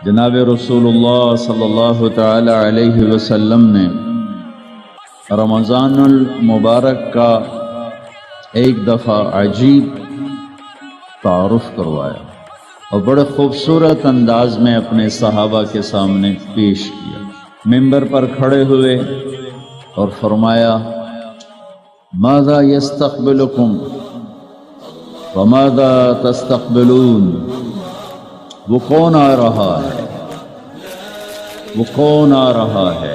جناب رسول اللہ صلی اللہ تعالی علیہ وسلم نے رمضان المبارک کا ایک دفعہ عجیب تعارف کروایا اور بڑے خوبصورت انداز میں اپنے صحابہ کے سامنے پیش کیا۔ ممبر پر کھڑے ہوئے اور فرمایا ماذا یستقبلکم وماذا تستقبلون، وہ کون آ رہا ہے، وہ کون آ رہا ہے،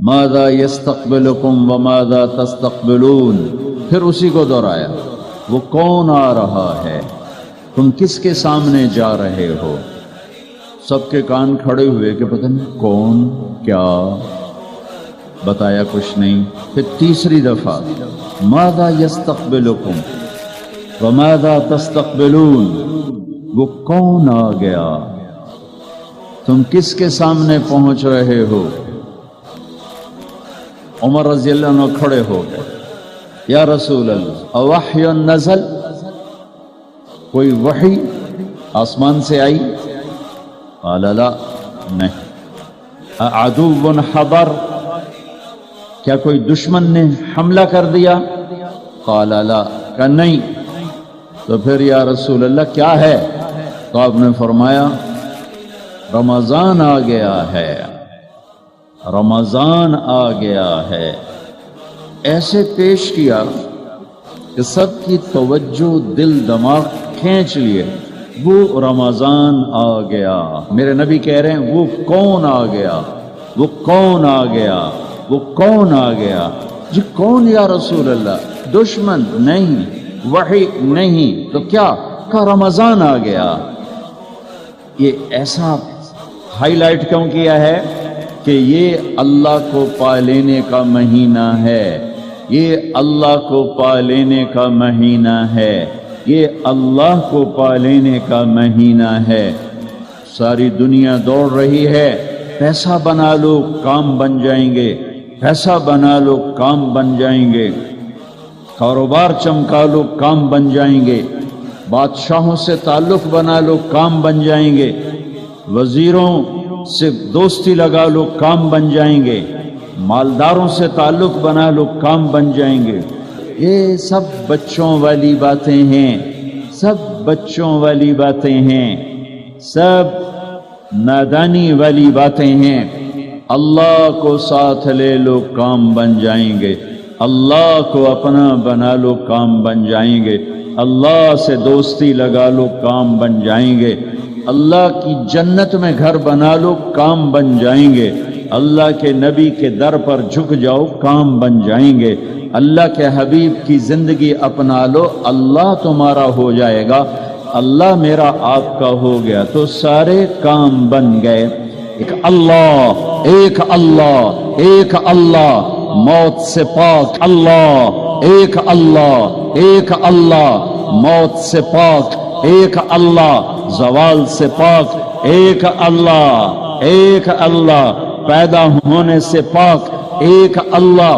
ماذا یستقبلکم وماذا تستقبلون، پھر اسی کو دہرایا، وہ کون آ رہا ہے، تم کس کے سامنے جا رہے ہو۔ سب کے کان کھڑے ہوئے کہ پتہ نہیں کون، کیا، بتایا کچھ نہیں۔ پھر تیسری دفعہ ماذا یستقبلکم وماذا تستقبلون، وہ کون آ گیا، تم کس کے سامنے پہنچ رہے ہو۔ عمر رضی اللہ عنہ کھڑے ہو گئے، یا رسول اللہ اوحی نزل، کوئی وحی آسمان سے آئی؟ قال لا، نہیں۔ اعدو حضر، کیا کوئی دشمن نے حملہ کر دیا؟ قال لا، کہ نہیں۔ تو پھر یا رسول اللہ کیا ہے؟ تو آپ نے فرمایا رمضان آ گیا ہے، رمضان آ گیا ہے۔ ایسے پیش کیا کہ سب کی توجہ دل دماغ کھینچ لیے، وہ رمضان آ گیا۔ میرے نبی کہہ رہے ہیں وہ کون آ گیا، وہ کون آ گیا، وہ کون آ گیا۔ جی کون یا رسول اللہ؟ دشمن نہیں، وحی نہیں، تو کیا؟ کہ رمضان آ گیا۔ یہ ایسا ہائی لائٹ کیوں کیا ہے کہ یہ اللہ کو پا لینے کا مہینہ ہے، یہ اللہ کو پا لینے کا مہینہ ہے، یہ اللہ کو پا لینے کا مہینہ ہے۔ ساری دنیا دوڑ رہی ہے، پیسہ بنا لو کام بن جائیں گے، پیسہ بنا لو کام بن جائیں گے، کاروبار چمکا لو کام بن جائیں گے، بادشاہوں سے تعلق بنا لو کام بن جائیں گے، وزیروں سے دوستی لگا لو کام بن جائیں گے، مالداروں سے تعلق بنا لو کام بن جائیں گے۔ یہ سب بچوں والی باتیں ہیں، سب بچوں والی باتیں ہیں، سب نادانی والی باتیں ہیں۔ اللہ کو ساتھ لے لو کام بن جائیں گے، اللہ کو اپنا بنا لو کام بن جائیں گے، اللہ سے دوستی لگا لو کام بن جائیں گے، اللہ کی جنت میں گھر بنا لو کام بن جائیں گے، اللہ کے نبی کے در پر جھک جاؤ کام بن جائیں گے، اللہ کے حبیب کی زندگی اپنا لو اللہ تمہارا ہو جائے گا، اللہ میرا آپ کا ہو گیا تو سارے کام بن گئے۔ ایک اللہ، ایک اللہ، ایک اللہ، موت سے پاک اللہ، ایک اللہ، ایک اللہ، موت سے پاک ایک اللہ، زوال سے پاک ایک اللہ، ایک اللہ، پیدا ہونے سے پاک ایک اللہ،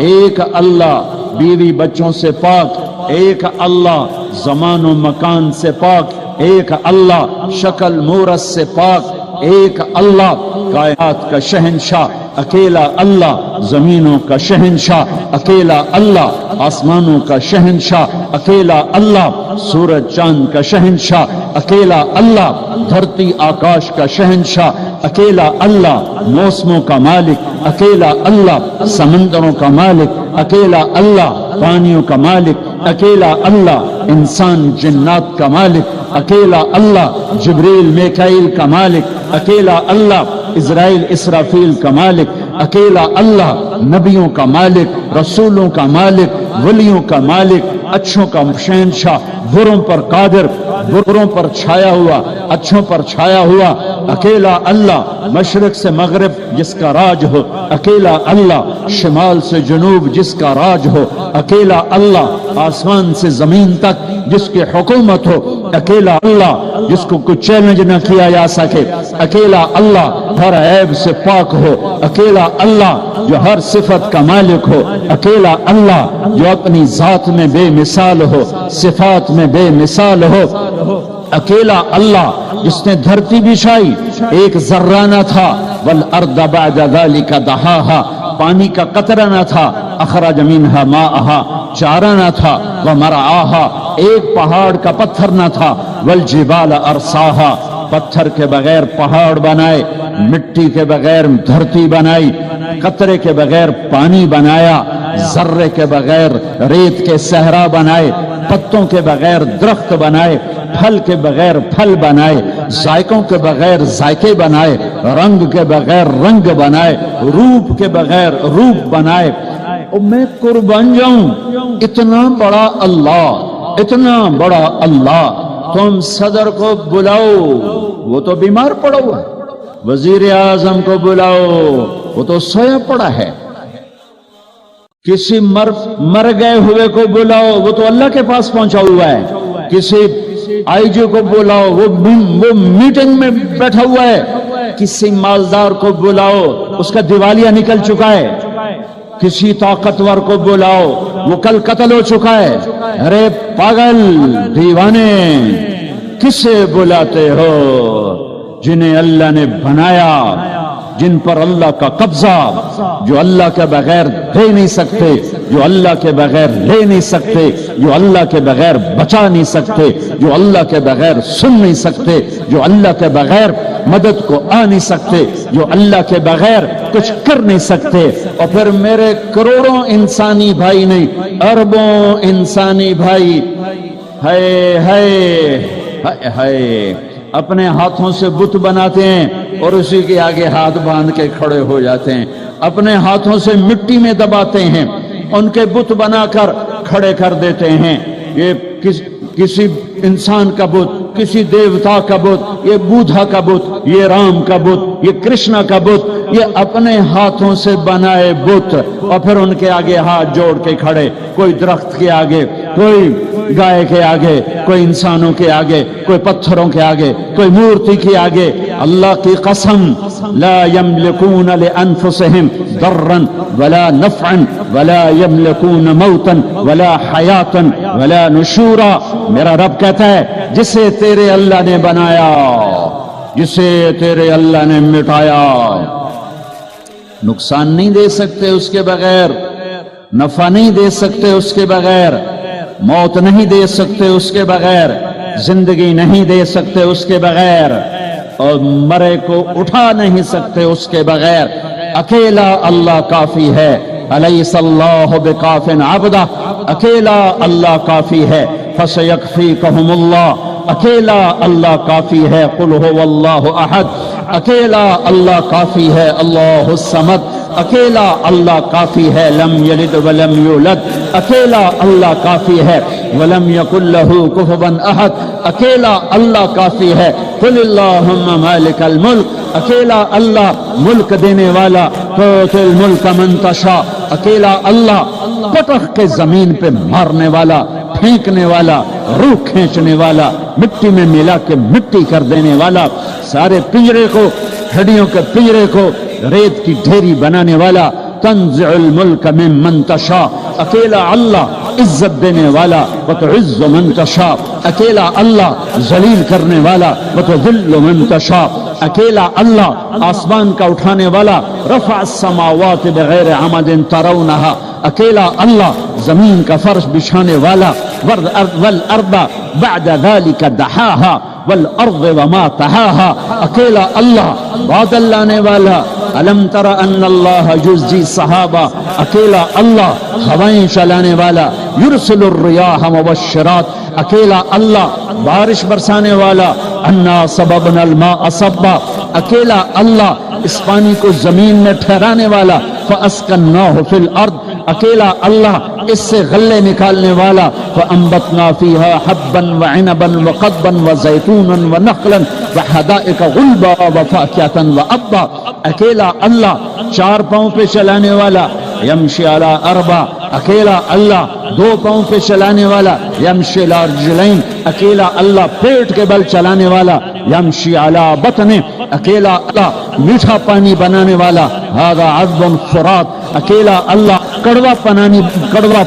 ایک اللہ، بیوی بچوں سے پاک ایک اللہ، زمان و مکان سے پاک ایک اللہ، شکل مورت سے پاک ایک اللہ، کائنات کا شہنشاہ اکیلا اللہ، زمینوں کا شہنشاہ اکیلا اللہ، آسمانوں کا شہنشاہ اکیلا اللہ، سورج چاند کا شہنشاہ اکیلا اللہ، دھرتی آکاش کا شہنشاہ اکیلا اللہ، موسموں کا مالک اکیلا اللہ، سمندروں کا مالک اکیلا اللہ، پانیوں کا مالک اکیلا اللہ، انسان جنات کا مالک اکیلا اللہ، جبریل میکائیل کا مالک اکیلا اللہ، اسرائیل اسرافیل کا مالک اکیلا اللہ، نبیوں کا مالک، رسولوں کا مالک، ولیوں کا مالک، اچھوں کا شہنشاہ، بروں پر قادر، بروں پر چھایا ہوا، اچھوں پر چھایا ہوا اکیلا اللہ، مشرق سے مغرب جس کا راج ہو اکیلا اللہ، شمال سے جنوب جس کا راج ہو اکیلا اللہ، آسمان سے زمین تک جس کی حکومت ہو اکیلا اللہ، جس کو کوئی چیلنج نہ کیا جا سکے اکیلا اللہ، ہر عیب سے پاک ہو اکیلا اللہ، جو ہر صفت کا مالک ہو اکیلا اللہ، جو اپنی ذات میں بے مثال ہو، صفات میں بے مثال ہو اکیلا اللہ، جس نے دھرتی بچھائی ایک ذرہ نہ تھا، والارض بعد ذلك دحاها، پانی کا قطرہ نہ تھا، اخرج منها ماءها، چارہ نہ تھا، ومرعاها، ایک پہاڑ کا پتھر نہ تھا، والجبال ارساها، پتھر کے بغیر پہاڑ بنائے، مٹی کے بغیر دھرتی بنائی، قطرے کے بغیر پانی بنایا، ذرے کے بغیر ریت کے صحرا بنائے، پتوں کے بغیر درخت بنائے، پھل کے بغیر پھل بنائے، ذائقوں کے بغیر ذائقے بنائے، رنگ کے بغیر رنگ بنائے، روپ کے بغیر روپ بنائے۔ اور میں قربان جاؤں، اتنا بڑا اللہ، اتنا بڑا اللہ، تم صدر کو بلاؤ، وہ تو بیمار پڑا ہوا ہے، وزیر اعظم کو بلاؤ، وہ تو سویا پڑا ہے، کسی مر گئے ہوئے کو بلاؤ، وہ تو اللہ کے پاس پہنچا ہوا ہے، کسی آئی جی کو بلاؤ، وہ میٹنگ میں بیٹھا ہوا ہے، کسی مالدار کو بلاؤ، اس کا دیوالیہ نکل چکا ہے، کسی طاقتور کو بلاؤ، وہ کل قتل ہو چکا ہے۔ ارے پاگل دیوانے، کسے بلاتے ہو؟ جنہیں اللہ نے بنایا، جن پر اللہ کا قبضہ، جو اللہ کے بغیر دے نہیں سکتے، جو اللہ کے بغیر لے نہیں سکتے، جو اللہ کے بغیر بچا نہیں سکتے، جو اللہ کے بغیر سن نہیں سکتے، جو اللہ کے بغیر مدد کو آ نہیں سکتے، جو اللہ کے بغیر کچھ کر نہیں سکتے۔ اور پھر میرے کروڑوں انسانی بھائی نہیں، اربوں انسانی بھائی، ہائے ہائے ہائے، اپنے ہاتھوں سے بت بناتے ہیں اور اسی کے آگے ہاتھ باندھ کے کھڑے ہو جاتے ہیں، اپنے ہاتھوں سے مٹی میں دباتے ہیں، ان کے بت بنا کر کھڑے کر دیتے ہیں۔ یہ کسی انسان کا بت، کسی دیوتا کا بت، یہ بودھا کا بت، یہ رام کا بت، یہ کرشنا کا بت، یہ اپنے ہاتھوں سے بنائے بت، اور پھر ان کے آگے ہاتھ جوڑ کے کھڑے، کوئی درخت کے آگے، کوئی گائے کے آگے، کوئی انسانوں کے آگے، کوئی پتھروں کے آگے، کوئی مورتی کے آگے۔ اللہ کی قسم، لا یملکون لانفسہم ضرا ولا نفعا ولا یملکون موتا ولا حیاتا ولا نشورا۔ میرا رب کہتا ہے جسے تیرے اللہ نے بنایا، جسے تیرے اللہ نے مٹایا، نقصان نہیں دے سکتے اس کے بغیر، نفع نہیں دے سکتے اس کے بغیر، موت نہیں دے سکتے اس کے بغیر، زندگی نہیں دے سکتے اس کے بغیر، اور مرے کو اٹھا نہیں سکتے اس کے بغیر۔ اکیلا اللہ کافی ہے۔ الیس اللہ بکاف عبدہ، اکیلا اللہ کافی ہے۔ فسیکفیکہم اللہ، اکیلا اللہ کافی ہے۔ قل هو اللہ احد، اکیلا اللہ کافی ہے۔ اللہ الصمد، اکیلا اللہ کافی ہے۔ لم یلد ولم یولد، اکیلا اللہ کافی ہے۔ ولم یکن لہ کفوا احد، اکیلا اللہ کافی ہے۔ قل اللہم مالک الملک، اکیلا اللہ ملک دینے والا۔ تؤتی الملک من تشاء، اکیلا اللہ پٹخ کے زمین پہ مارنے والا، پھینکنے والا، روح کھینچنے والا، مٹی میں ملا کے مٹی کر دینے والا، سارے پنجرے کو، ہڈیوں کے پنجرے کو ریت کی ڈھیری بنانے والا۔ تنزع الملک ممن تشاء، اکیلا اللہ عزت دینے والا۔ وتعز من تشاء، اکیلا اللہ ذلیل کرنے والا۔ وتذل من تشاء، اکیلا اللہ آسمان کا اٹھانے والا۔ رفع السماوات بغیر عمد ترونہا، اکیلا اللہ زمین کا فرش بچھانے والا۔ والارض بعد ذلك دحاها، والارض وما طحاها، اکیلا اللہ بادل لانے والا۔ الم تر ان اللہ یزجی السحابہ، اکیلا اللہ ہوائیں چلانے والا۔ یرسل الریاح مبشرات، اکیلا اللہ بارش برسانے والا۔ انا صببنا الماء صبا، اکیلا اللہ اس پانی کو زمین میں ٹھہرانے والا۔ فاسکناہ فی الارض، اکیلا اللہ اس سے غلے نکالنے والا۔ فانبتنا فیہا حبا وعنبا وقضبا وزیتونا ونخلا وحدائق غلبا وفاکہتا وابا، اکیلا اللہ چار پاؤں پہ چلانے والا۔ یمشی علی اربع، اکیلا اللہ دو پاؤں پہ چلانے والا۔ یمشی علی رجلین، اکیلا اللہ پیٹ کے بل چلانے والا۔ یمشی علی بطن، اکیلا اللہ میٹھا پانی بنانے والا۔ ھذا عذب فرات، اکیلا اللہ کڑوا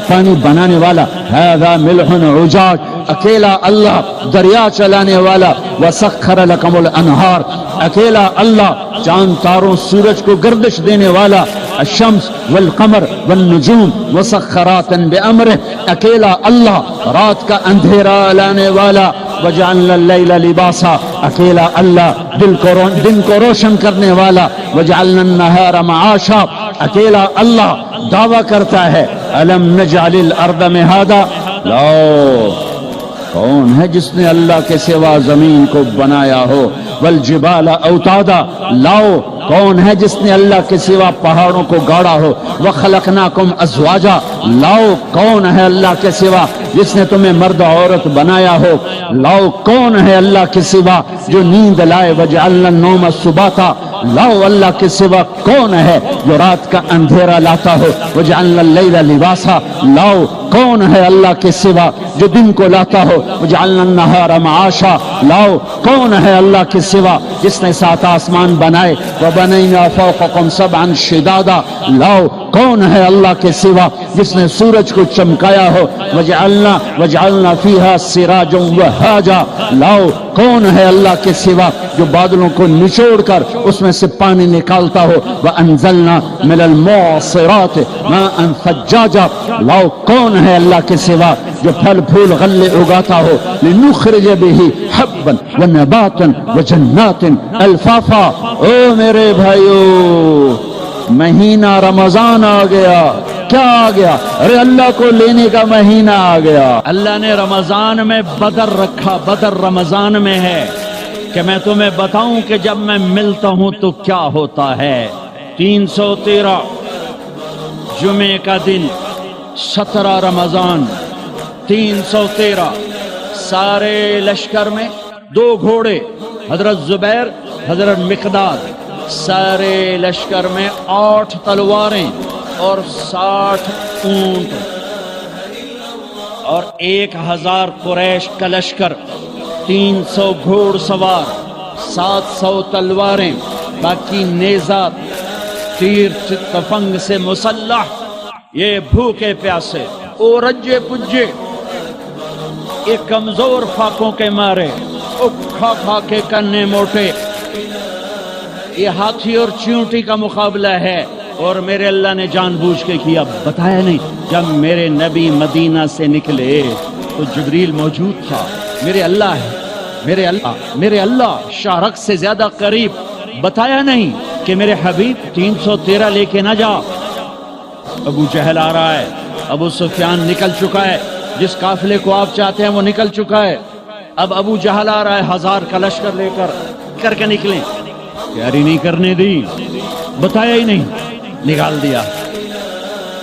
پانی بنانے والا۔ ھذا ملح عجاج، اکیلا اللہ دریا چلانے والا، وسخر لکم الانہار، اکیلا اللہ چاند تاروں سورج کو گردش دینے والا، الشمس والقمر والنجوم مسخرات بامرہ، اکیلا اللہ رات کا اندھیرا لانے والا، وجعلنا اللیل لباسا، اکیلا اللہ دن کو روشن کرنے والا، وجعلنا النہار معاشا، اکیلا اللہ دعویٰ کرتا ہے الم نجعل الارض مہادا، لاؤ کون ہے جس نے اللہ کے سوا زمین کو بنایا ہو، والجبال اوتادا، لاؤ کون ہے جس نے اللہ کے سوا پہاڑوں کو گاڑا ہو، وخلقناکم ازواجا، لاؤ کون ہے اللہ کے سوا جس نے تمہیں مرد عورت بنایا ہو، لاؤ کون ہے اللہ کے سوا جو نیند لائے، وجعلنا النوم سباتا، لاؤ اللہ کے سوا کون ہے جو رات کا اندھیرا لاتا ہو، وجعلنا اللیل لباسا، لاؤ کون ہے اللہ کے سوا جو دن کو لاتا ہو، وجعلنا النہار معاشا، لاؤ کون ہے اللہ کے سوا جس نے 7 آسمان بنائے، وبنینا فوقکم سبعا شدادا، لاؤ کون ہے اللہ کے سوا جس نے سورج کو چمکایا ہو، وجعلنا فیہا سراجا وہاجا، لاؤ کون ہے اللہ کے سوا جو بادلوں کو نچوڑ کر اس میں سے پانی نکالتا ہو، وانزلنا من المعصرات ماء ثجاجا، لاؤ کون ہے اللہ کے سوا جو پھل پھول غلے اگاتا ہو، لنخرج به حبا ونباتا وجنات الفافا، او میرے بھائیو مہینہ رمضان آ گیا، کیا آ گیا؟ ارے اللہ کو لینے کا مہینہ آ گیا۔ اللہ نے رمضان میں بدر رکھا، بدر رمضان میں ہے کہ میں تمہیں بتاؤں کہ جب میں ملتا ہوں تو کیا ہوتا ہے۔ 313 جمعے کا دن، 17 رمضان 313، سارے لشکر میں 2 گھوڑے، حضرت زبیر حضرت مقداد، سارے لشکر میں 8 تلواریں اور 60 اونٹ، اور 1000 قریش کا لشکر، 300 گھوڑ سوار، 700 تلواریں، باقی نیزات، تیر تفنگ سے مسلح، یہ بھوکے پیاسے او رجے پجے، یہ کمزور فاقوں کے مارے، او کھا کھا کے کنے موٹے، یہ ہاتھی اور چیونٹی کا مقابلہ ہے۔ اور میرے اللہ نے جان بوجھ کے کیا، بتایا نہیں، جب میرے نبی مدینہ سے نکلے تو جبریل موجود تھا، میرے اللہ ہے، میرے اللہ شارق سے زیادہ قریب، بتایا نہیں کہ میرے حبیب 313 لے کے نہ جا۔ ابو جہل آ رہا ہے، ابو سفیان نکل چکا ہے، جس قافلے کو آپ چاہتے ہیں وہ نکل چکا ہے، اب ابو جہل آ رہا ہے 1000 کا لشکر لے کر کے نکلیں، تیاری نہیں کرنے دی، بتایا ہی نہیں، نکال دیا۔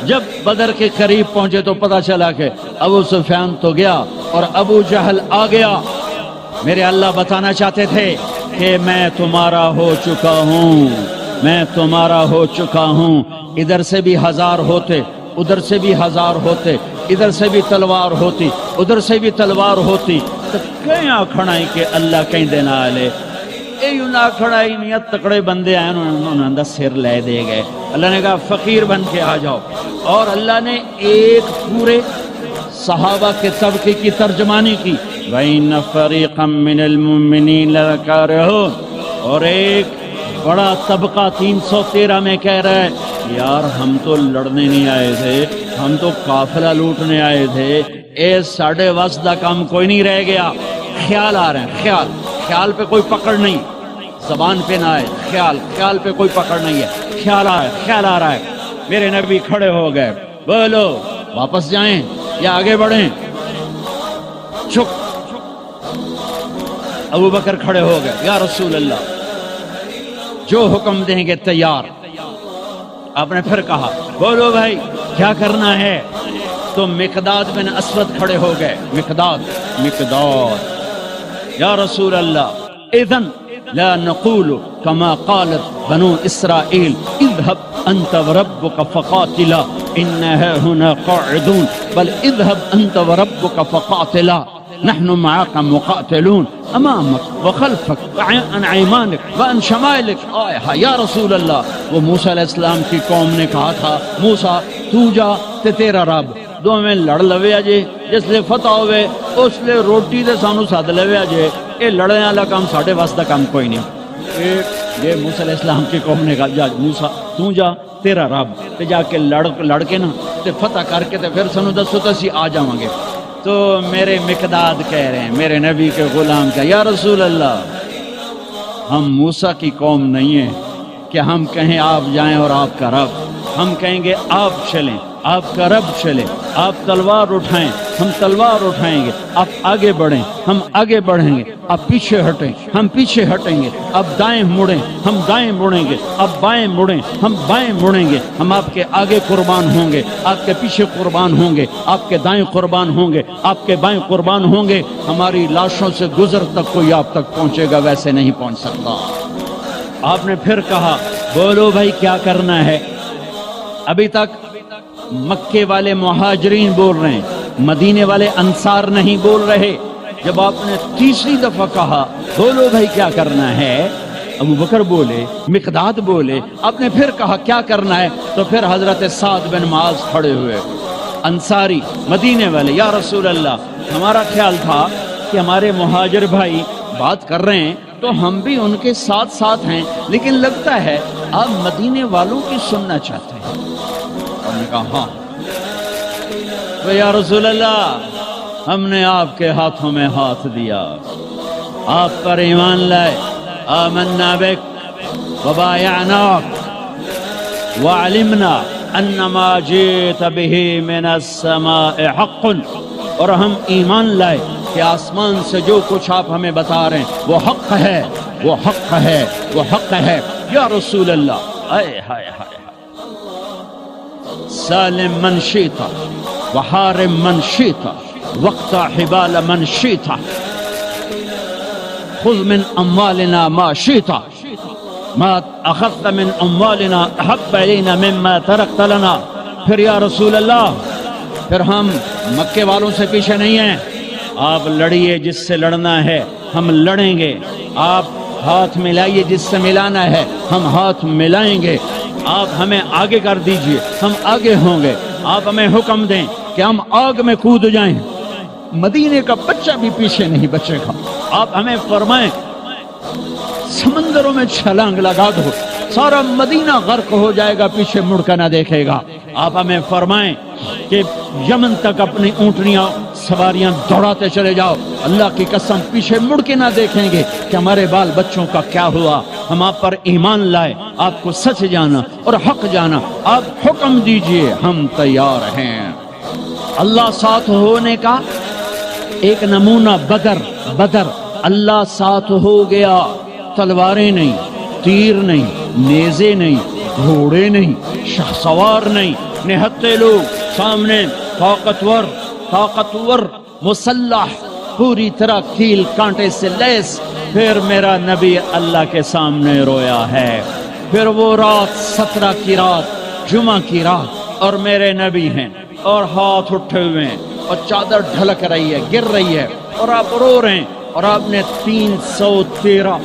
جب بدر کے قریب پہنچے تو پتہ چلا کہ ابو سفیان تو گیا اور ابو جہل آ گیا۔ میرے اللہ بتانا چاہتے تھے کہ میں تمہارا ہو چکا ہوں، میں تمہارا ہو چکا ہوں، ادھر سے بھی 1000 ہوتے، ادھر سے بھی 1000 ہوتے، ادھر سے بھی تلوار ہوتی، ادھر سے بھی تلوار ہوتی، تو کہیں کھڑائی کہ اللہ کہیں دینا آلے، اے یوں نہ کھڑائی نیت تکڑے بندے آئے، انہوں نے سر لے دے گئے۔ اللہ نے کہا فقیر بن کے آ جاؤ، اور اللہ نے ایک پورے صحابہ کے طبقے کی ترجمانی کی، وَإِنَّ فَرِيقًا مِّنَ الْمُؤْمِنِينَ لَكَارِهُونَ، اور ایک بڑا طبقہ 313 میں کہہ رہا ہے یار ہم تو لڑنے نہیں آئے تھے، ہم تو قافلہ لوٹنے آئے تھے، اے ساڑھے وس دا کام کوئی نہیں رہ گیا۔ خیال آ رہے ہیں، خیال پہ کوئی پکڑ نہیں، زبان پہ نہ آئے، خیال پہ کوئی پکڑ نہیں ہے، خیال آ رہا ہے۔ میرے نبی کھڑے ہو گئے، بولو واپس جائیں یا آگے بڑھیں؟ چپ۔ ابو بکر کھڑے ہو گئے، یا رسول اللہ جو حکم دیں گے تیار۔ آپ نے پھر کہا بولو بھائی کیا کرنا ہے؟ تو مقداد بن اسود کھڑے ہو گئے، مقداد یا رسول اللہ اذن لا نقول كما قالت بنو اسرائیل اذهب انت وربك فقاتلا انها هنا قاعدون بل اذهب انت وربك فقاتلا نحن معاك مقاتلون امامك وخلفك وعن ايمانك وعن شمائلك۔ یا رسول اللہ، وہ موسیٰ علیہ السلام کی قوم نے کہا تھا موسیٰ تو جا تے تیرا رب، دو میں لڑ لویا جے جس لے فتح ہوئے اس لے روٹی دے سانو ساتھ لویا جے اے لڑنے والا کام ساڑھے واسطہ کام کوئی نہیں. یہ موسیٰ علیہ السلام کی قوم نے کہا جا موسیٰ تو جا تیرا رب تے جا کے لڑ کے نا تے فتح کر کے تے پھر سانو دسو تو اسی آ جاواں گے. تو میرے مقداد کہہ رہے ہیں میرے نبی کے غلام کا یا رسول اللہ ہم موسیٰ کی قوم نہیں ہیں کہ ہم کہیں آپ جائیں اور آپ کا رب. ہم کہیں گے آپ چلیں آپ کا رب چلے. آپ تلوار اٹھائیں ہم تلوار اٹھائیں گے. آپ آگے بڑھیں ہم آگے بڑھیں گے. آپ پیچھے ہٹیں ہم پیچھے ہٹیں گے. آپ دائیں مڑیں ہم دائیں مڑیں گے. آپ بائیں مڑیں ہم بائیں مڑیں گے. ہم آپ کے آگے قربان ہوں گے آپ کے پیچھے قربان ہوں گے. آپ کے دائیں قربان ہوں گے آپ کے بائیں قربان ہوں گے. ہماری لاشوں سے گزر تک کوئی آپ تک پہنچے گا ویسے نہیں پہنچ سکتا. آپ نے پھر کہا بولو بھائی کیا کرنا ہے. ابھی تک مکے والے مہاجرین بول رہے ہیں مدینے والے انصار نہیں بول رہے. جب آپ نے تیسری دفعہ کہا بولو بھائی کیا کرنا ہے ابو بکر بولے مقداد بولے. آپ نے پھر کہا کیا کرنا ہے تو پھر حضرت سعد بن معاذ کھڑے ہوئے انصاری مدینے والے. یا رسول اللہ ہمارا خیال تھا کہ ہمارے مہاجر بھائی بات کر رہے ہیں تو ہم بھی ان کے ساتھ ساتھ ہیں لیکن لگتا ہے آپ مدینے والوں کی سننا چاہتے ہیں. ہم نے کہا ہاں. تو یا رسول اللہ ہم نے آپ کے ہاتھوں میں ہاتھ دیا آپ پر ایمان لائے. آمنا بک وبایعناک وعلمنا ان ما جئت به من السماء حق. اور ہم ایمان لائے کہ آسمان سے جو کچھ آپ ہمیں بتا رہے ہیں وہ حق ہے وہ حق ہے وہ حق ہے. یا رسول اللہ اے ہائے ہائے سالم من شئت وحارم من شئت واقطع حبال من شئت خذ من اموالنا ما شئت ما اخذت من اموالنا احب الینا مما ترکت لنا. پھر یا رسول اللہ پھر ہم مکے والوں سے پیچھے نہیں ہیں. آپ لڑیے جس سے لڑنا ہے ہم لڑیں گے. آپ ہاتھ ملائیے جس سے ملانا ہے ہم ہاتھ ملائیں گے. آپ ہمیں آگے کر دیجئے ہم آگے ہوں گے. آپ ہمیں حکم دیں کہ ہم آگ میں کود جائیں مدینے کا بچہ بھی پیچھے نہیں بچے گا. آپ ہمیں فرمائیں سمندروں میں چھلانگ لگا دو سارا مدینہ غرق ہو جائے گا پیچھے مڑ کر نہ دیکھے گا. آپ ہمیں فرمائیں کہ یمن تک اپنی اونٹنیاں سواریاں دوڑاتے چلے جاؤ اللہ کی قسم پیچھے مڑ کے نہ دیکھیں گے کہ ہمارے بال بچوں کا کیا ہوا. ہم آپ پر ایمان لائے آپ کو سچ جانا اور حق جانا. آپ حکم دیجئے ہم تیار ہیں. اللہ ساتھ ہونے کا ایک نمونہ بدر اللہ ساتھ ہو گیا. تلواریں نہیں تیر نہیں نیزے نہیں گھوڑے نہیں شاہ سوار نہیں نہتے لوگ سامنے طاقتور مسلح پوری طرح کیل کانٹے سے لیس. پھر میرا نبی اللہ کے سامنے رویا ہے. پھر وہ رات 17 کی رات جمعہ کی رات اور میرے نبی ہیں اور ہاتھ اٹھے ہوئے ہیں اور چادر ڈھلک رہی ہے گر رہی ہے اور آپ رو رہے ہیں. اور آپ نے 313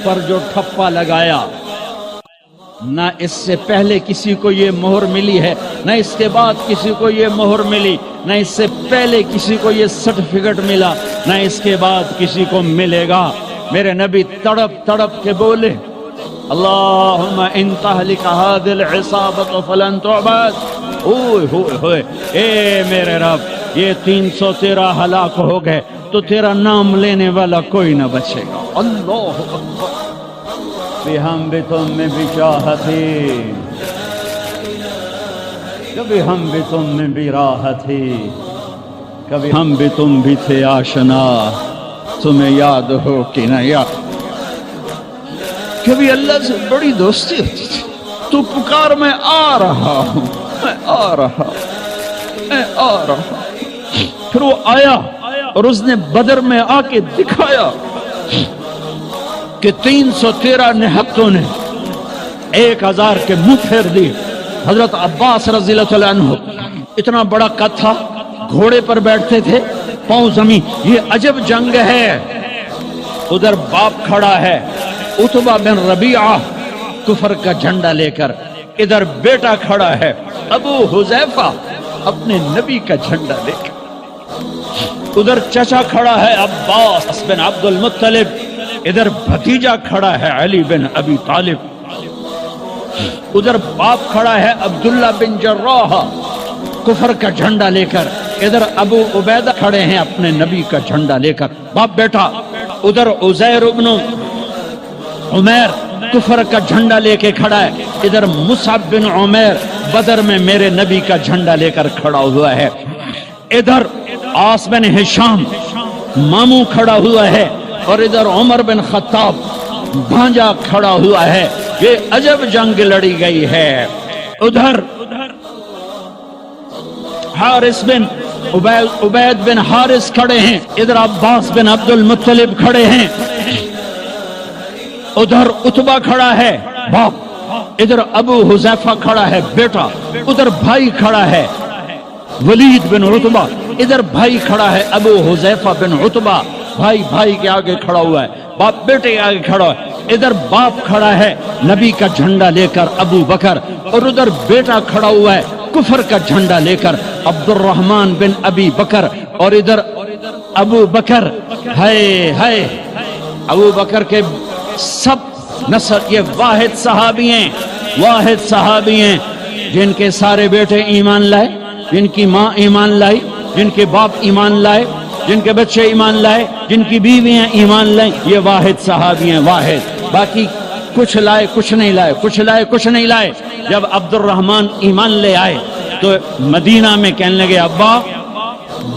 پر جو ٹھپا لگایا نہ اس سے پہلے کسی کو یہ مہر ملی ہے نہ اس کے بعد کسی کو یہ مہر ملی. نہ اس سے پہلے کسی کو یہ سرٹیفکیٹ ملا نہ اس کے بعد کسی کو ملے گا. میرے نبی تڑپ تڑپ کے بولے اللہم ان تہلک هذه العصابۃ فلن تعبد. اوئے ہوئے ہوئے اے میرے رب یہ 313 ہلاک ہو گئے تو تیرا نام لینے والا کوئی نہ بچے گا. اللہ اکبر. ہم بھی تم میں بھی چاہتے کبھی ہم بھی تم میں بھی راحت تھی کبھی ہم بھی تم بھی تھے آشنا تمہیں یاد ہو کہ نہ یاد. کبھی اللہ سے بڑی دوستی ہوتی تھی. تو پکار میں آ رہا ہوں میں آ رہا میں آ رہا. پھر وہ آیا اور اس نے بدر میں آ کے دکھایا کہ 313 نہتوں نے 1000 کے منہ پھیر دیے. حضرت عباس رضی اللہ عنہ اتنا بڑا قد تھا گھوڑے پر بیٹھتے تھے پاؤں زمین. یہ عجب جنگ ہے. ادھر باپ کھڑا ہے عتبہ بن ربیعہ کفر کا جھنڈا لے کر. ادھر بیٹا کھڑا ہے ابو حذیفہ اپنے نبی کا جھنڈا لے کر. ادھر چچا کھڑا ہے عباس بن عبد المطلب، ادھر بھتیجا کھڑا ہے علی بن ابی طالب. ادھر باپ کھڑا ہے عبداللہ بن جراح کفر کا جھنڈا لے کر، ادھر ابو عبیدہ کھڑے ہیں اپنے نبی کا جھنڈا لے کر، باپ بیٹا. ادھر عزیر ابن عمیر کفر کا جھنڈا لے کے کھڑا ہے، ادھر مصعب بن عمیر بدر میں میرے نبی کا جھنڈا لے کر کھڑا ہوا ہے. ادھر عاص بن ہشام ماموں کھڑا ہوا ہے، اور ادھر عمر بن خطاب بھانجا کھڑا ہوا ہے. یہ عجب جنگ لڑی گئی ہے. ادھر حارث بن عبید بن حارث کھڑے ہیں، ادھر عباس بن عبد المطلب کھڑے ہیں. ادھر عتبہ کھڑا ہے باپ، ادھر ابو حذیفہ کھڑا ہے بیٹا، ادھر بھائی کھڑا ہے ولید بن عتبہ، ادھر بھائی کھڑا ہے ابو حذیفہ بن عتبہ. بھائی بھائی کے آگے کھڑا ہوا ہے، باپ بیٹے کے آگے کھڑا ہے. ادھر باپ کھڑا ہے نبی کا جھنڈا لے کر ابو بکر، اور ادھر بیٹا کھڑا ہوا ہے کفر کا جھنڈا لے کر عبد الرحمن بن ابی بکر. اور ادھر ابو بکر، ہائے ہائے، ابو بکر کے سب نسل یہ واحد صحابی ہیں، واحد صحابی ہیں جن کے سارے بیٹے ایمان لائے، جن کی ماں ایمان لائی، جن کے باپ ایمان لائے، جن کے بچے ایمان لائے، جن کی بیویاں ایمان لائیں. یہ واحد صحابی ہیں، واحد. باقی کچھ لائے کچھ نہیں لائے، کچھ لائے کچھ نہیں لائے. جب عبد الرحمن ایمان لے آئے تو مدینہ میں کہنے لگے ابا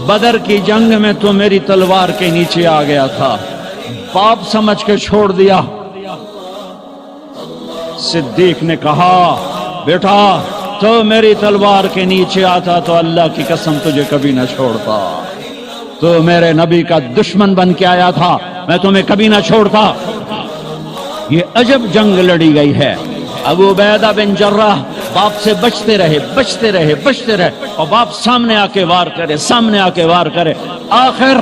بدر کی جنگ میں تو میری تلوار کے نیچے آ گیا تھا، باپ سمجھ کے چھوڑ دیا. صدیق نے کہا بیٹا تو میری تلوار کے نیچے آتا تو اللہ کی قسم تجھے کبھی نہ چھوڑتا. تو میرے نبی کا دشمن بن کے آیا تھا، میں تمہیں کبھی نہ چھوڑتا. یہ عجب جنگ لڑی گئی ہے. ابو عبیدہ بن جراح باپ سے بچتے رہے بچتے رہے بچتے رہے، اور باپ سامنے آ کے وار کرے سامنے آ کے وار کرے. آخر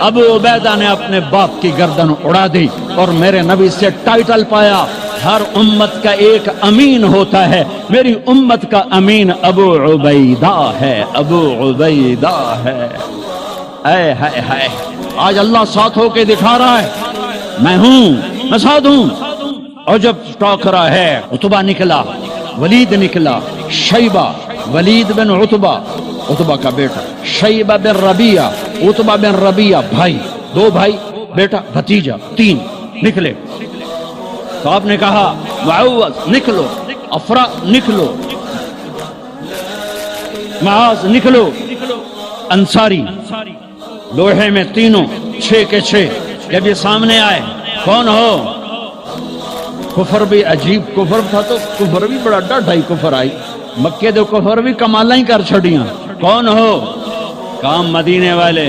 ابو عبیدہ نے اپنے باپ کی گردن اڑا دی اور میرے نبی سے ٹائٹل پایا. ہر امت کا ایک امین ہوتا ہے، میری امت کا امین ابو عبیدہ ہے، ابو عبیدہ ہے. اے ہائے ہائے، آج اللہ ساتھ ہو کے دکھا رہا ہے میں ہوں، میں ساتھ ہوں. اور جب ٹاکرا ہے عتبہ نکلا، ولید نکلا، شیبہ، ولید بن عتبہ، عتبہ کا بیٹا، شیبہ بن ربیعہ، عتبہ بن ربیعہ، بھائی، دو بھائی، بیٹا، بھتیجا، تین نکلے. تو آپ نے کہا معوذ نکلو، افرا نکلو، معاذ نکلو. انصاری لوہے میں تینوں 6 کے 6. جب یہ سامنے آئے کون ہو؟ کفر بھی عجیب کفر تھا، تو کفر بھی بڑا ڈاڈھائی کفر آئی. مکے دے کفر بھی کمالاں ہی کر چھڑیاں. کون ہو؟ کام مدینے والے.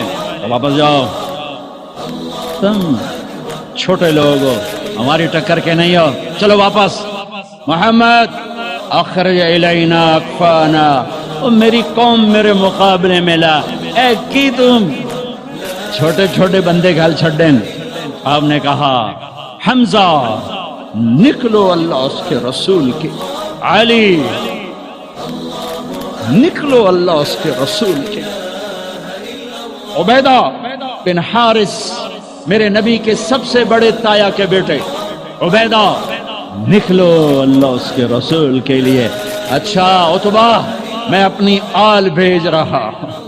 واپس جاؤ، تم چھوٹے لوگ ہو، ہماری ٹکر کے نہیں ہو، چلو واپس. محمد اخرج الینا اکفانا، میری قوم میرے مقابلے میں لا. اے کی تم چھوٹے چھوٹے بندے گھل چھڑیں. آپ نے کہا حمزہ نکلو اللہ اس کے رسول کے، علی نکلو اللہ اس کے رسول کے، عبیدہ بن حارث میرے نبی کے سب سے بڑے تایا کے بیٹے، عبیدہ نکلو اللہ اس کے رسول کے لیے. اچھا عتبہ میں اپنی آل بھیج رہا ہوں،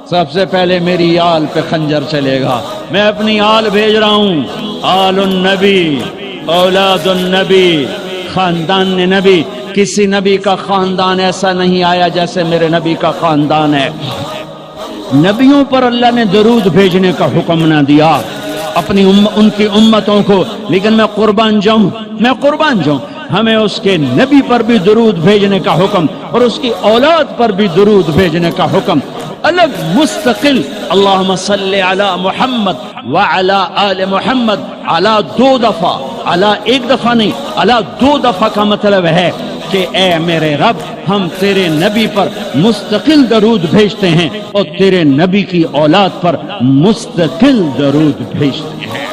سب سے پہلے میری آل پہ خنجر چلے گا. میں اپنی آل بھیج رہا ہوں، آل النبی، اولاد النبی، خاندان نبی. کسی نبی کا خاندان ایسا نہیں آیا جیسے میرے نبی کا خاندان ہے. نبیوں پر اللہ نے درود بھیجنے کا حکم نہ دیا اپنی ان کی امتوں کو، لیکن میں قربان جاؤں، میں قربان جاؤں، ہمیں اس کے نبی پر بھی درود بھیجنے کا حکم اور اس کی اولاد پر بھی درود بھیجنے کا حکم الگ مستقل. اللہم صلی علی محمد وعلی آل محمد، علی 2 دفعہ، علی 1 دفعہ نہیں، علی 2 دفعہ کا مطلب ہے کہ اے میرے رب ہم تیرے نبی پر مستقل درود بھیجتے ہیں اور تیرے نبی کی اولاد پر مستقل درود بھیجتے ہیں.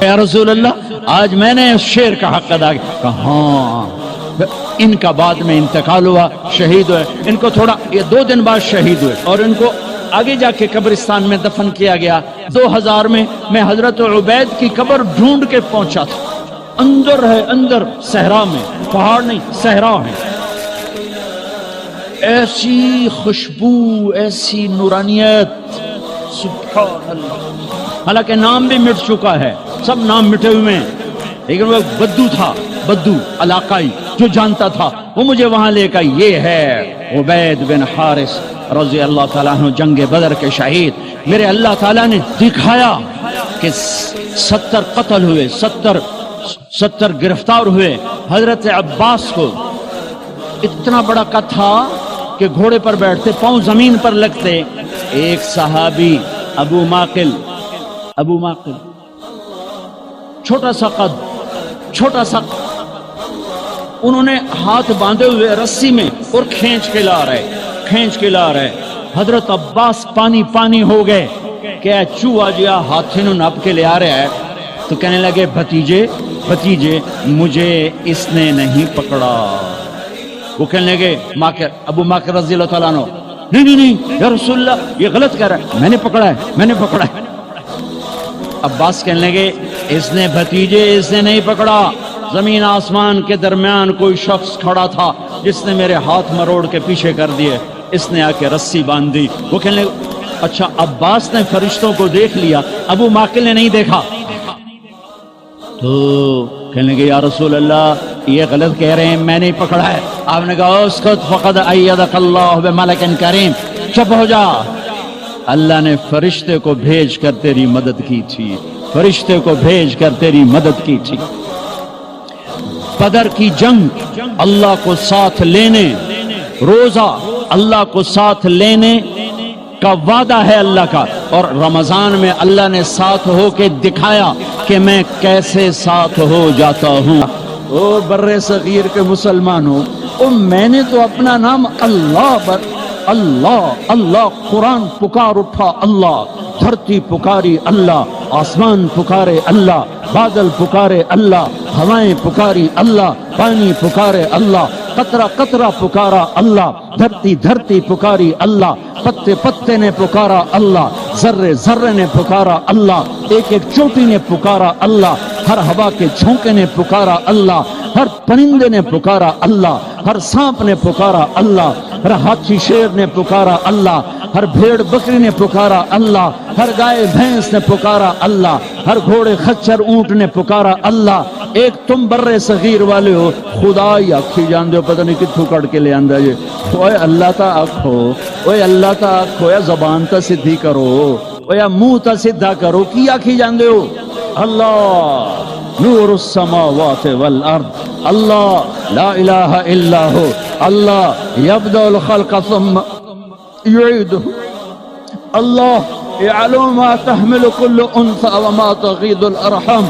یا رسول اللہ آج میں نے اس شعر کا حق ادا کیا. ہاں ان کا بعد میں انتقال ہوا، شہید ہوئے۔ ان کو تھوڑا یہ 2 دن بعد شہید ہوئے اور ان کو آگے جا کے قبرستان میں دفن کیا گیا۔ 2000 میں حضرت عبید کی قبر ڈھونڈ کے پہنچا تھا، اندر ہے، اندر صحرا میں، پہاڑ نہیں صحرا ہے۔ ایسی خوشبو، ایسی نورانیت، سبحان اللہ۔ حالانکہ نام بھی مٹ چکا ہے، سب نام مٹے ہوئے ہیں، لیکن وہ بدو تھا، بدو علاقائی جو جانتا تھا، وہ مجھے وہاں لے کر، یہ ہے عبید بن حارث رضی اللہ تعالیٰ عنہ، جنگ بدر کے شہید۔ میرے اللہ تعالیٰ نے دکھایا کہ 70 قتل ہوئے، 70 گرفتار ہوئے۔ حضرت عباس کو اتنا بڑا قد تھا کہ گھوڑے پر بیٹھتے، پاؤں زمین پر لگتے۔ ایک صحابی ابو معقل، چھوٹا سا قد، چھوٹا سا، انہوں نے ہاتھ باندھے ہوئے رسی میں اور کھینچ کے لا رہے۔ حضرت عباس پانی ہو گئے کہ چوہا جیا ہاتھی نو نپ کے لے آ رہا ہے، تو کہنے لگے بھتیجے مجھے اس نے نہیں پکڑا۔ وہ کہنے لگے ابو معقل رضی اللہ تعالیٰ عنہ، نہیں یا رسول اللہ یہ غلط کہہ رہا ہے، میں نے پکڑا ہے۔ عباس کہنے لگے اس نے نہیں پکڑا، زمین آسمان کے درمیان کوئی شخص کھڑا تھا جس نے میرے ہاتھ مروڑ کے پیچھے کر دیے، اس نے آ کے رسی باندھی۔ وہ کہنے لگے اچھا عباس نے فرشتوں کو دیکھ لیا، ابو معقل نے نہیں دیکھا، تو کہنے لگے یا رسول اللہ یہ غلط کہہ رہے ہیں، میں نہیں پکڑا ہے۔ آپ نے کہا اسکت فقد ایدک اللہ بملک کریم، چپ ہو جا، اللہ نے فرشتے کو بھیج کر تیری مدد کی تھی۔ بدر کی جنگ، اللہ کو ساتھ لینے، روزہ اللہ کو ساتھ لینے کا وعدہ ہے اللہ کا، اور رمضان میں اللہ نے ساتھ ہو کے دکھایا کہ میں کیسے ساتھ ہو جاتا ہوں۔ او بر صغیر کے مسلمانوں، میں نے تو اپنا نام اللہ قرآن پکار اٹھا، اللہ دھرتی پکاری، اللہ آسمان پکارے، اللہ بادل پکارے، اللہ ہوائیں پکاری، اللہ پانی پکارے، اللہ قطرہ قطرہ پکارا، اللہ دھرتی پکاری، اللہ پتے نے پکارا، اللہ ذرے نے پکارا، اللہ ایک چوٹی نے پکارا، اللہ ہر ہوا کے جھونکے نے پکارا، اللہ ہر پرندے نے پکارا، اللہ ہر سانپ نے پکارا، اللہ ہر ہاتھی شیر نے پکارا، اللہ ہر بھیڑ بکری نے پکارا، اللہ ہر گائے بھینس نے پکارا، اللہ ہر گھوڑے خچر اونٹ نے پکارا، اللہ ایک تم بر صغیر والے ہو، خدا ہی آکھی جان دے، پتہ نہیں کتھوں کٹ کے لے آندہ جے، اوے اللہ تا آکھو، یا زبان تا سدھی کرو، یا منہ تا سدھا کرو، کی آکھی جان دے ہو؟ اللہ نور السماوات والارض، اللہ لا الہ الا ہو، اللہ یبدأ الخلق ثم یعیدہ، اللہ یعلم ما تحمل كل انثى وما تغيض الارحام،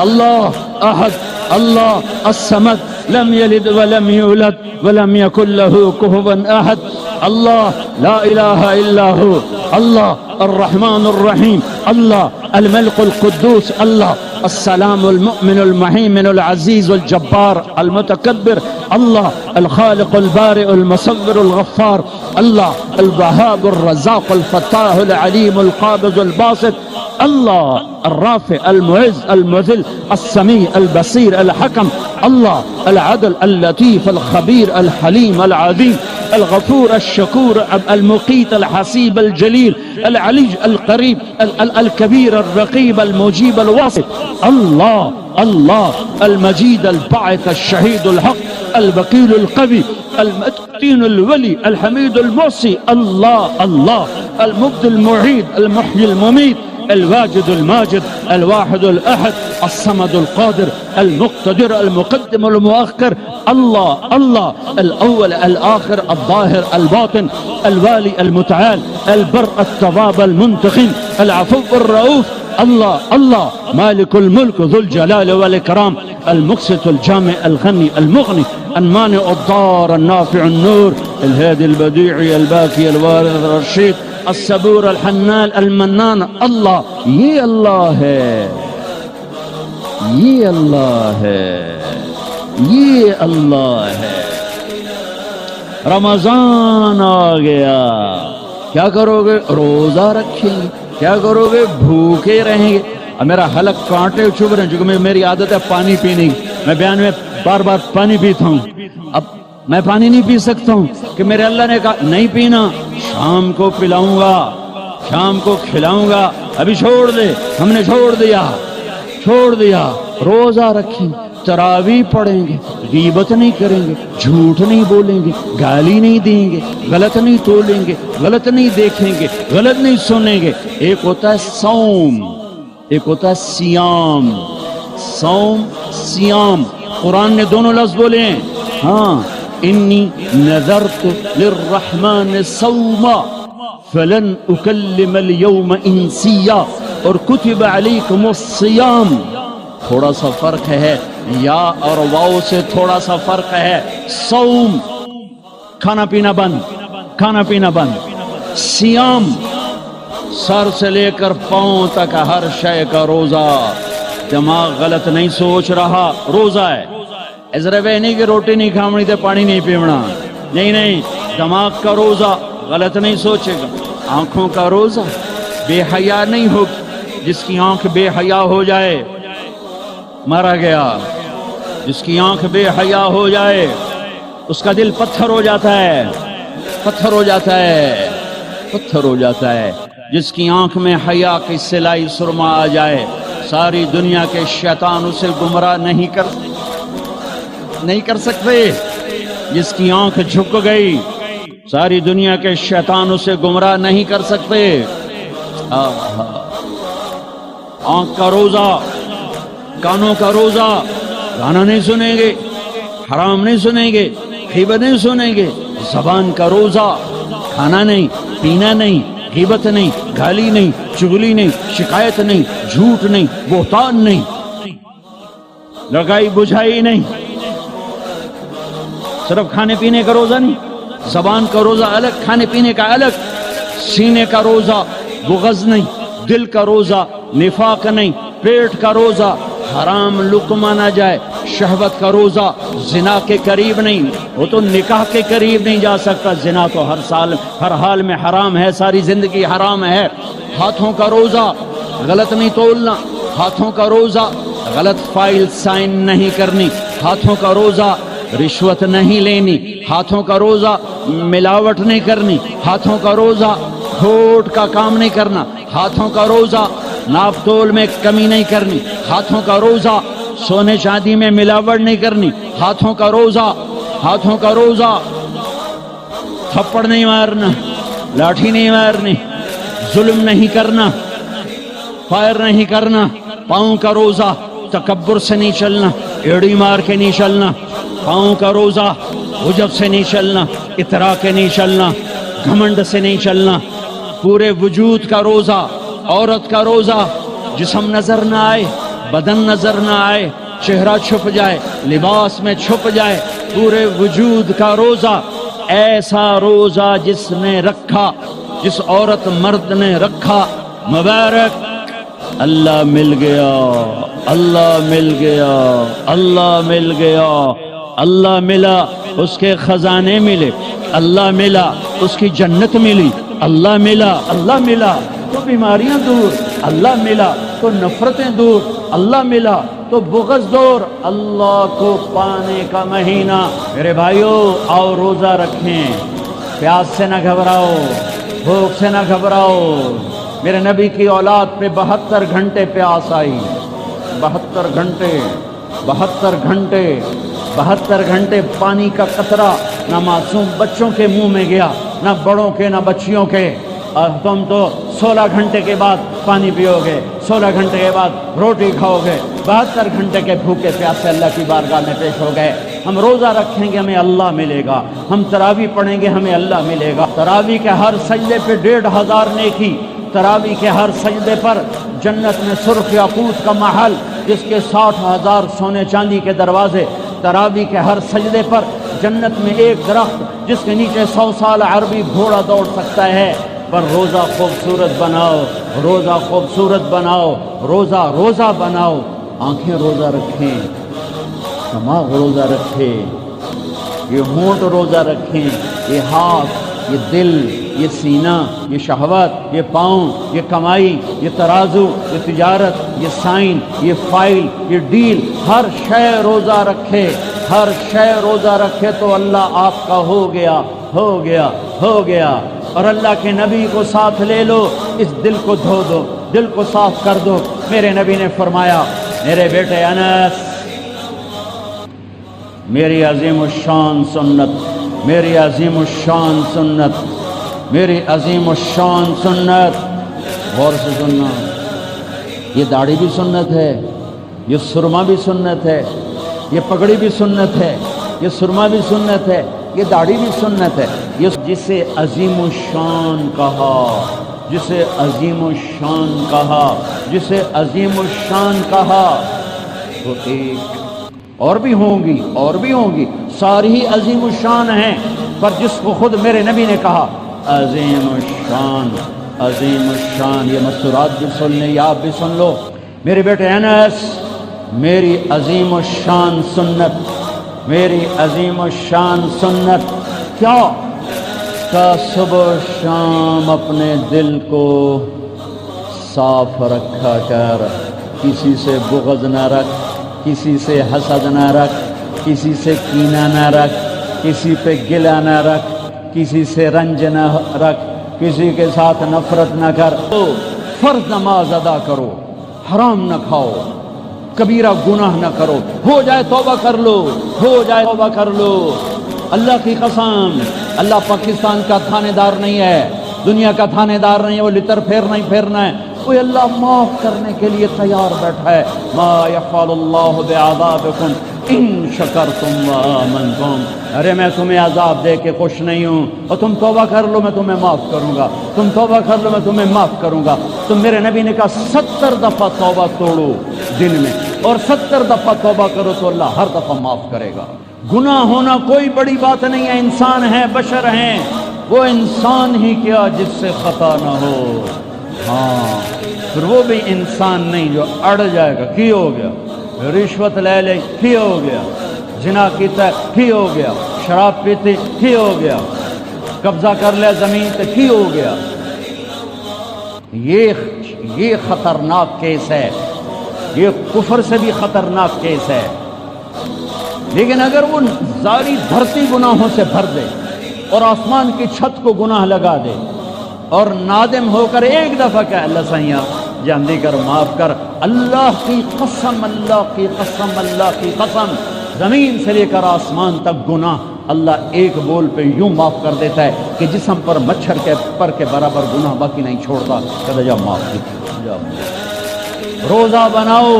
اللہ احد، اللہ الصمد، لم يلد ولم يولد ولم يكن له كفوا احد، اللہ لا الہ الا ہو، اللہ الرحمن الرحیم، اللہ الملك القدوس، اللہ السلام المؤمن المهيمن العزيز الجبار المتكبر، الله الخالق البارئ المصور الغفار، الله الوهاب الرزاق الفتاح العليم القابض الباسط، الله الرافع المعز المذل السميع البصير الحكم، الله العدل اللطيف الخبير الحليم العظيم الغفور الشكور المقيت الحسيب الجليل العلي القريب الكبير الرقيب المجيب الواسط، الله المجيد الباعث الشهيد الحق الوكيل القوي المتين الولي الحميد المعصي، الله المبدي المعيد المحيي المميت الواجد الماجد الواحد الأحد الصمد القادر المقتدر المقدم المؤخر، الله الأول الآخر الظاهر الباطن الوالي المتعال البر التواب المنتقم العفو الرؤوف، الله مالك الملك ذو الجلال والإكرام المقسط الجامع الغني المغني المانع الضار النافع النور الهادي البديع الباقي الوارث الرشيد الصبور الحنان المنان، اللہ یہ اللہ ہے، یہ اللہ ہے، یہ اللہ ہے۔ رمضان آ گیا. کیا کرو گے؟ روزہ رکھیں گے. کیا کرو گے؟ بھوکے رہیں گے. اب میرا حلق کانٹے چبھ رہے ہیں کیونکہ میری عادت ہے پانی پینے کی. میں بیان میں بار بار پانی پیتا ہوں. اب میں پانی نہیں پی سکتا ہوں کہ میرے اللہ نے کہا نہیں پینا، شام کو پلاؤں گا، شام کو کھلاؤں گا. ابھی چھوڑ دے. ہم نے چھوڑ دیا. روزہ رکھیں، تراویح پڑھیں گے، غیبت نہیں کریں گے، جھوٹ نہیں بولیں گے، گالی نہیں دیں گے، غلط نہیں تولیں گے، غلط نہیں دیکھیں گے، غلط نہیں سنیں گے. ایک ہوتا ہے صوم، ایک ہوتا ہے سیام. صوم سیام قرآن نے دونوں لفظ بولے ہیں. ہاں، انی نذرت للرحمن صوما فلن اکلم اليوم انسیا، اور کتب علیکم الصیام. تھوڑا سا فرق ہے، یا اور واو سے تھوڑا سا فرق ہے. صوم کھانا پینا بند، کھانا پینا بند. سیام سر سے لے کر پاؤں تک ہر شے کا روزہ. دماغ غلط نہیں سوچ رہا، روزہ ہے. ازرے نہیں کہ روٹی نہیں کھاونی تے پانی نہیں پیونا، نہیں. دماغ کا روزہ، غلط نہیں سوچے گا. آنکھوں کا روزہ، بے حیا نہیں ہوگی. جس کی آنکھ بے حیا ہو جائے مارا گیا. جس کی آنکھ بے حیا ہو جائے اس کا دل پتھر ہو جاتا ہے، پتھر ہو جاتا ہے، پتھر ہو جاتا ہے. جس کی آنکھ میں حیا کی سلائی سرما آ جائے ساری دنیا کے شیطان اسے گمراہ نہیں کر سکتے. جس کی آنکھ جھک گئی ساری دنیا کے شیطان اسے گمراہ نہیں کر سکتے. آنکھ کا روزہ، کانوں کا روزہ، گانا نہیں سنیں گے، حرام نہیں سنیں گے، غیبت نہیں سنیں گے. زبان کا روزہ، کھانا نہیں، پینا نہیں، غیبت نہیں، گالی نہیں، چغلی نہیں، شکایت نہیں، جھوٹ نہیں، بہتان نہیں، لگائی بجھائی نہیں. صرف کھانے پینے کا روزہ نہیں، زبان کا روزہ الگ، کھانے پینے کا الگ. سینے کا روزہ، بغض نہیں. دل کا روزہ، نفاق نہیں. پیٹ کا روزہ، حرام لقمہ نہ جائے. شہوت کا روزہ، زنا کے قریب نہیں. وہ تو نکاح کے قریب نہیں جا سکتا، زنا تو ہر حال میں حرام ہے، ساری زندگی حرام ہے. ہاتھوں کا روزہ، غلط نہیں تولنا. ہاتھوں کا روزہ، غلط فائل سائن نہیں کرنی. ہاتھوں کا روزہ، رشوت نہیں لینی. ہاتھوں کا روزہ، ملاوٹ نہیں کرنی. ہاتھوں کا روزہ، کھوٹ کا کام نہیں کرنا. ہاتھوں کا روزہ، ناپ تول میں کمی نہیں کرنی. ہاتھوں کا روزہ، سونے چاندی میں ملاوٹ نہیں کرنی. ہاتھوں کا روزہ، تھپڑ نہیں مارنا، لاٹھی نہیں مارنی، ظلم نہیں کرنا، فائر نہیں کرنا. پاؤں کا روزہ، تکبر سے نہیں چلنا، ایڑی مار کے نہیں چلنا. پاؤں کا روزہ، عجب سے نہیں چلنا، اترا کے نہیں چلنا، گھمنڈ سے نہیں چلنا. پورے وجود کا روزہ. عورت کا روزہ، جسم نظر نہ آئے، بدن نظر نہ آئے، چہرہ چھپ جائے، لباس میں چھپ جائے. پورے وجود کا روزہ. ایسا روزہ جس نے رکھا، جس عورت مرد نے رکھا، مبارک. اللہ مل گیا، اللہ مل گیا، اللہ مل گیا. اللہ ملا، اس کے خزانے ملے. اللہ ملا، اس کی جنت ملی. اللہ ملا تو بیماریاں دور. اللہ ملا تو نفرتیں دور. اللہ ملا تو بغض دور. اللہ کو پانے کا مہینہ. میرے بھائیو، آؤ روزہ رکھیں. پیاس سے نہ گھبراؤ، بھوک سے نہ گھبراؤ. میرے نبی کی اولاد پہ 72 گھنٹے پیاس آئی. 72 گھنٹے پانی کا قطرہ نہ معصوم بچوں کے منہ میں گیا، نہ بڑوں کے، نہ بچیوں کے. اور تم تو 16 گھنٹے کے بعد پانی پیو گے، 16 گھنٹے کے بعد روٹی کھاؤ گے. 72 گھنٹے کے بھوکے پیاسے اللہ کی بارگاہ میں پیش ہو گئے. ہم روزہ رکھیں گے، ہمیں اللہ ملے گا. ہم تراویح پڑھیں گے، ہمیں اللہ ملے گا. تراویح کے ہر سجدے پہ 1500 نیکی. تراویح کے ہر سجدے پر جنت میں سرخ یاقوت کا محل، جس کے 60,000 سونے چاندی کے دروازے. تراویح کے ہر سجدے پر جنت میں ایک درخت، جس کے نیچے 100 سال عربی گھوڑا دوڑ سکتا ہے. پر روزہ خوبصورت بناؤ، روزہ خوبصورت بناؤ، روزہ بناؤ. آنکھیں روزہ رکھیں، دماغ روزہ رکھے، یہ ہونٹ روزہ رکھیں، یہ ہاتھ، یہ دل، یہ سینہ، یہ شہوت، یہ پاؤں، یہ کمائی، یہ ترازو، یہ تجارت، یہ سائن، یہ فائل، یہ ڈیل، ہر شے روزہ رکھے، ہر شے روزہ رکھے تو اللہ آپ کا ہو گیا، ہو گیا، ہو گیا۔ اور اللہ کے نبی کو ساتھ لے لو، اس دل کو دھو دو، دل کو صاف کر دو۔ میرے نبی نے فرمایا، میرے بیٹے انس، میری عظیم الشان سنت، میری عظیم الشان سنت، میری عظیم الشان سنت، غور سے سننا، یہ داڑھی بھی سنت ہے، یہ سرما بھی سنت ہے، یہ پگڑی بھی سنت ہے، یہ سرما بھی سنت ہے، یہ داڑھی بھی سنت ہے۔ یہ جسے عظیم الشان کہا، جسے عظیم الشان کہا، جسے عظیم الشان کہا، تو ایک اور بھی ہوں گی، اور بھی ہوں گی، ساری ہی عظیم الشان ہیں، پر جس کو خود میرے نبی نے کہا عظیم الشان، عظیم الشان، یہ مستورات بھی سن لیں، یہ آپ بھی سن لو۔ میرے بیٹے انس، میری عظیم الشان سنت، میری عظیم الشان سنت کیا؟ کا صبح و شام اپنے دل کو صاف رکھا کر، کسی سے بغض نہ رکھ، کسی سے حسد نہ رکھ، کسی سے کینہ نہ رکھ، کسی پہ گلہ نہ رکھ، کسی سے رنج نہ رکھ، کسی کے ساتھ نفرت نہ کر، فرض نماز ادا کرو، حرام نہ کھاؤ، کبیرہ گناہ نہ کرو، ہو جائے توبہ کر لو، ہو جائے توبہ کر لو۔ اللہ کی قسم، اللہ پاکستان کا تھانے دار نہیں ہے، دنیا کا تھانے دار نہیں ہے، وہ لتر پھیرنا ہی پھیرنا ہے، کوئی اللہ معاف کرنے کے لیے تیار بیٹھا ہے۔ ما یفعل اللہ بعذابکم ان شکرتم وآمنتم، ارے میں تمہیں عذاب دے کے خوش نہیں ہوں، اور تم توبہ کر لو میں تمہیں معاف کروں گا، تم توبہ کر لو میں تمہیں معاف کروں گا۔ تو میرے نبی نے کہا 70 دفعہ توبہ توڑو دن میں، اور 70 دفعہ توبہ کرو تو اللہ ہر دفعہ معاف کرے گا۔ گناہ ہونا کوئی بڑی بات نہیں ہے، انسان ہیں، بشر ہیں، وہ انسان ہی کیا جس سے خطا نہ ہو، ہاں پھر وہ بھی انسان نہیں جو اڑ جائے گا، کی ہو گیا، رشوت لے لے کی ہو گیا، زنا کیتا کی ہو گیا، شراب پیتے کی ہو گیا، قبضہ کر لے زمین تے کی ہو گیا۔ یہ خطرناک کیس ہے، یہ کفر سے بھی خطرناک کیس ہے۔ لیکن اگر وہ ساری دھرتی گناہوں سے بھر دے اور آسمان کی چھت کو گناہ لگا دے اور نادم ہو کر ایک دفعہ کہ اللہ سیاں جاندی کر، معاف کر، اللہ کی قسم، اللہ کی قسم، اللہ کی قسم، زمین سے لے کر آسمان تک گناہ اللہ ایک بول پہ یوں معاف کر دیتا ہے کہ جسم پر مچھر کے پر کے برابر گناہ باقی نہیں چھوڑتا۔ کہتا جا معاف کی، جا روزہ بناؤ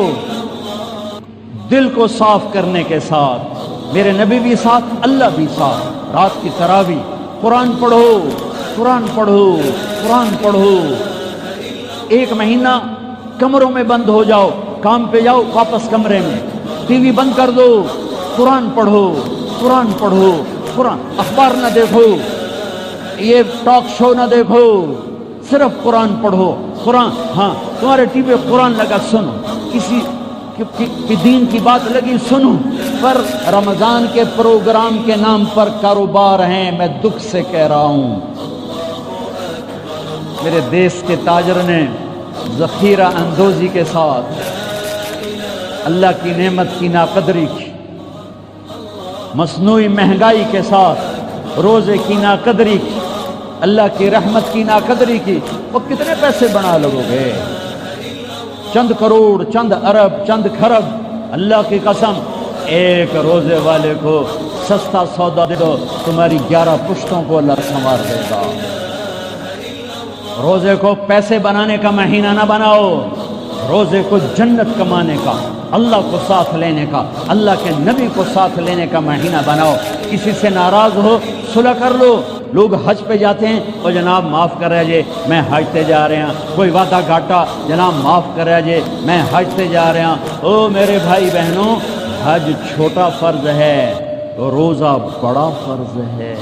دل کو صاف کرنے کے ساتھ، میرے نبی بھی ساتھ، اللہ بھی ساتھ، رات کی تراویح، قرآن پڑھو، قرآن پڑھو، قرآن پڑھو، ایک مہینہ کمروں میں بند ہو جاؤ، کام پہ جاؤ واپس کمرے میں، ٹی وی بند کر دو، قرآن پڑھو، قرآن پڑھو، قرآن، اخبار نہ دیکھو، یہ ٹاک شو نہ دیکھو، صرف قرآن پڑھو، قرآن، ہاں تمہارے ٹی وی قرآن لگا سنو، کسی کی دین کی بات لگی سنو، پر رمضان کے پروگرام کے نام پر کاروبار ہیں، میں دکھ سے کہہ رہا ہوں۔ میرے دیس کے تاجر نے ذخیرہ اندوزی کے ساتھ اللہ کی نعمت کی ناقدری کی، مصنوعی مہنگائی کے ساتھ روزے کی ناقدری کی، اللہ کی رحمت کی ناقدری کی، وہ کتنے پیسے بنا لگو گے؟ چند کروڑ، چند ارب، چند کھرب، اللہ کی قسم ایک روزے والے کو سستا سودا دے دو، تمہاری 11 پشتوں کو اللہ سنوار دے گا۔ روزے کو پیسے بنانے کا مہینہ نہ بناؤ، روزے کو جنت کمانے کا، اللہ کو ساتھ لینے کا، اللہ کے نبی کو ساتھ لینے کا مہینہ بناؤ۔ کسی سے ناراض ہو صلح کر لو، لوگ حج پہ جاتے ہیں، اور جناب معاف کر رہے جے میں حج تے جا رہے ہیں، کوئی وعدہ گھاٹا، جناب معاف کر رہے جے میں حج تے جا رہے ہیں۔ او میرے بھائی بہنوں، حج چھوٹا فرض ہے، روزہ بڑا فرض ہے۔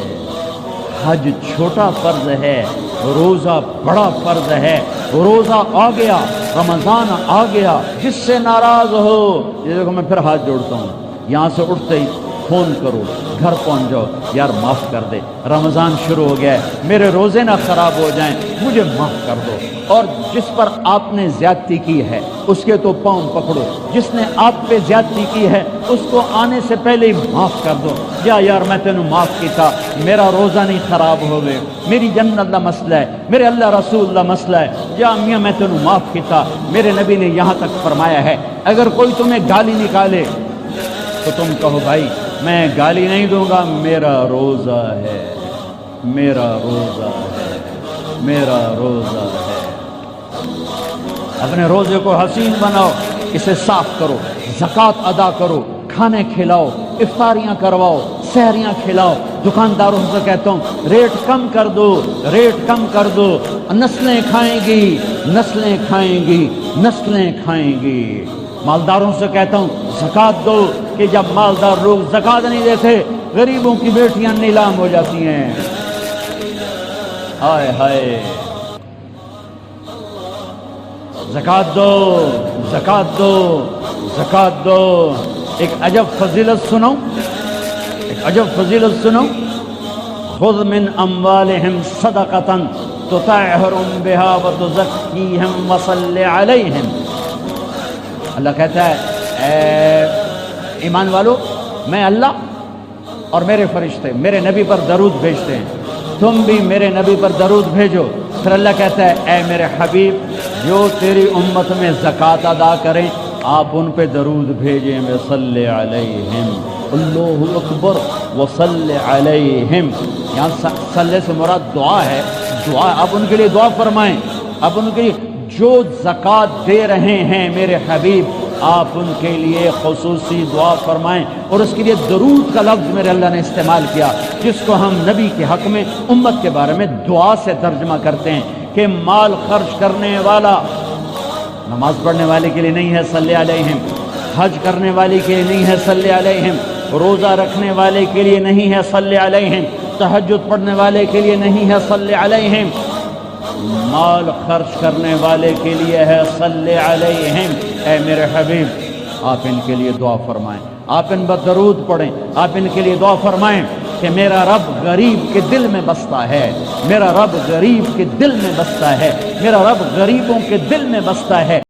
حج چھوٹا فرض ہے، روزہ بڑا فرض ہے۔ روزہ آ گیا، رمضان آ گیا، جس سے ناراض ہو، یہ دیکھو میں پھر ہاتھ جوڑتا ہوں، یہاں سے اٹھتے ہی فون کرو، گھر پہنچ جاؤ، یار معاف کر دے، رمضان شروع ہو گیا ہے، میرے روزے نہ خراب ہو جائیں، مجھے معاف کر دو۔ اور جس پر آپ نے زیادتی کی ہے اس کے تو پاؤں پکڑو، جس نے آپ پہ زیادتی کی ہے اس کو آنے سے پہلے ہی معاف کر دو۔ یا یار میں تینوں معاف کیتا، میرا روزہ نہیں خراب ہوئے، میری جنت اللہ مسئلہ ہے، میرے اللہ رسول اللہ مسئلہ ہے، یا میاں میں تینوں معاف کیتا۔ میرے نبی نے یہاں تک فرمایا ہے اگر کوئی تمہیں گالی نکالے تو تم کہو بھائی میں گالی نہیں دوں گا، میرا روزہ ہے، میرا روزہ ہے، میرا روزہ ہے۔ اپنے روزے کو حسین بناؤ، اسے صاف کرو، زکوٰۃ ادا کرو، کھانے کھلاؤ، افطاریاں کرواؤ، سحریاں کھلاؤ۔ دکانداروں سے کہتا ہوں ریٹ کم کر دو، ریٹ کم کر دو، نسلیں کھائیں گی، نسلیں کھائیں گی، نسلیں کھائیں گی۔ مالداروں سے کہتا ہوں زکوٰۃ دو، کہ جب مالدار لوگ زکوٰۃ نہیں دیتے غریبوں کی بیٹیاں نیلام ہو جاتی ہیں۔ ہائے ہائے، زکوٰۃ دو، زکوٰۃ دو، زکوٰۃ دو۔ ایک عجب فضیلت سنو، ایک عجب فضیلت سنو، خذ من اموالہم صدقۃ تطہرہم بہا وتزکیہم وصل علیہم۔ اللہ کہتا ہے اے ایمان والو، میں اللہ اور میرے فرشتے میرے نبی پر درود بھیجتے ہیں، تم بھی میرے نبی پر درود بھیجو۔ پھر اللہ کہتا ہے اے میرے حبیب، جو تیری امت میں زکوٰۃ ادا کریں آپ ان پہ درود بھیجیں، وصلی علیہم، اللہ اکبر، وصلی علیہم۔ یہاں صلی سے مراد دعا ہے، دعا آپ ان کے لیے دعا فرمائیں، آپ ان کے لیے جو زکوٰۃ دے رہے ہیں میرے حبیب آپ ان کے لیے خصوصی دعا فرمائیں۔ اور اس کے لیے درود کا لفظ میرے اللہ نے استعمال کیا، جس کو ہم نبی کے حق میں امت کے بارے میں دعا سے ترجمہ کرتے ہیں کہ مال خرچ کرنے والا نماز پڑھنے والے کے لیے نہیں ہے صلی علیہم، حج کرنے والے کے لیے نہیں ہے صلی علیہم، روزہ رکھنے والے کے لیے نہیں ہے صلی علیہم، تہجد پڑھنے والے کے لیے نہیں ہے صلی علیہم، مال خرچ کرنے والے کے لیے ہے صلی علیہم۔ اے میرے حبیب آپ ان کے لیے دعا فرمائیں، آپ ان پر درود پڑھیں، آپ ان کے لیے دعا فرمائیں کہ میرا رب غریب کے دل میں بستا ہے، میرا رب غریب کے دل میں بستا ہے، میرا رب غریبوں کے دل میں بستا ہے۔